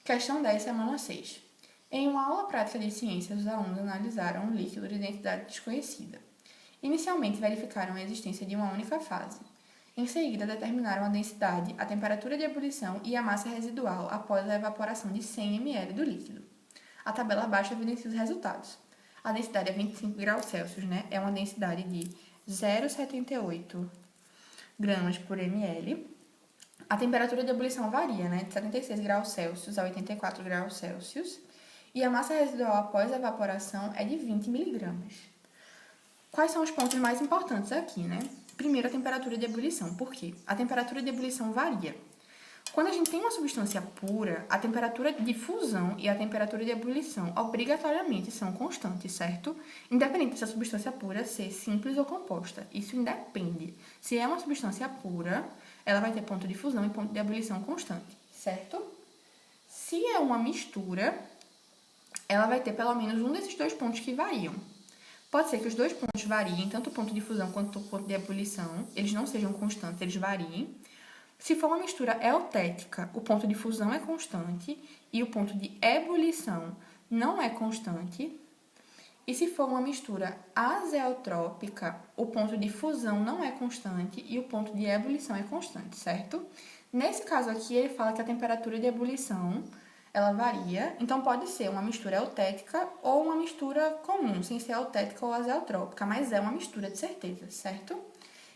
Questão 10, semana 6. Em uma aula prática de ciências, os alunos analisaram um líquido de identidade desconhecida. Inicialmente, verificaram a existência de uma única fase. Em seguida, determinaram a densidade, a temperatura de ebulição e a massa residual após a evaporação de 100 ml do líquido. A tabela abaixo evidencia os resultados. A densidade é 25 graus Celsius, né? É uma densidade de 0,78 gramas por ml. A temperatura de ebulição varia, né? De 76 graus Celsius a 84 graus Celsius. E a massa residual após a evaporação é de 20 miligramas. Quais são os pontos mais importantes aqui, né? Primeiro, a temperatura de ebulição. Por quê? A temperatura de ebulição varia. Quando a gente tem uma substância pura, a temperatura de fusão e a temperatura de ebulição obrigatoriamente são constantes, certo? Independente se a substância pura ser simples ou composta. Isso independe. Se é uma substância pura, ela vai ter ponto de fusão e ponto de ebulição constante, certo? Se é uma mistura, ela vai ter pelo menos um desses dois pontos que variam. Pode ser que os dois pontos variem, tanto o ponto de fusão quanto o ponto de ebulição, eles não sejam constantes, eles variem. Se for uma mistura eutética, o ponto de fusão é constante e o ponto de ebulição não é constante. E se for uma mistura azeotrópica, o ponto de fusão não é constante e o ponto de ebulição é constante, certo? Nesse caso aqui, ele fala que a temperatura de ebulição ela varia, então pode ser uma mistura eutética ou uma mistura comum, sem ser eutética ou azeotrópica, mas é uma mistura de certeza, certo?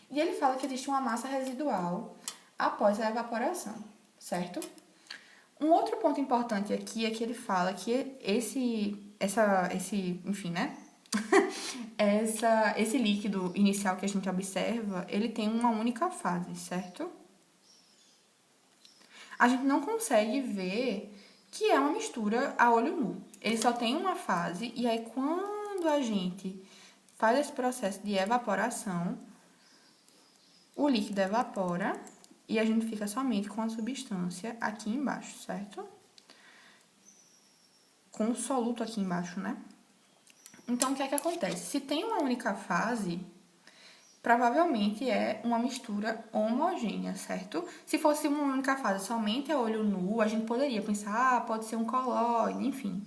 E ele fala que existe uma massa residual após a evaporação, certo? Um outro ponto importante aqui é que ele fala que enfim, né? Esse líquido inicial que a gente observa, ele tem uma única fase, certo? A gente não consegue ver que é uma mistura a olho nu. Ele só tem uma fase, e aí quando a gente faz esse processo de evaporação, o líquido evapora e a gente fica somente com a substância aqui embaixo, certo? Com o soluto aqui embaixo, né? Então, o que é que acontece? Se tem uma única fase, provavelmente é uma mistura homogênea, certo? Se fosse uma única fase somente a olho nu, a gente poderia pensar, pode ser um colóide, enfim.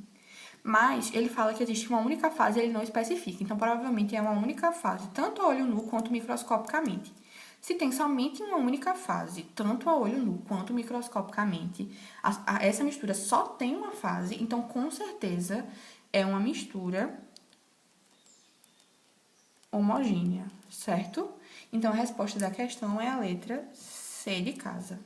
Mas ele fala que existe uma única fase e ele não especifica. Então, provavelmente é uma única fase, tanto a olho nu quanto microscopicamente. Se tem somente uma única fase, tanto a olho nu quanto microscopicamente, essa mistura só tem uma fase, então com certeza é uma mistura homogênea, certo? Então a resposta da questão é a letra C de casa.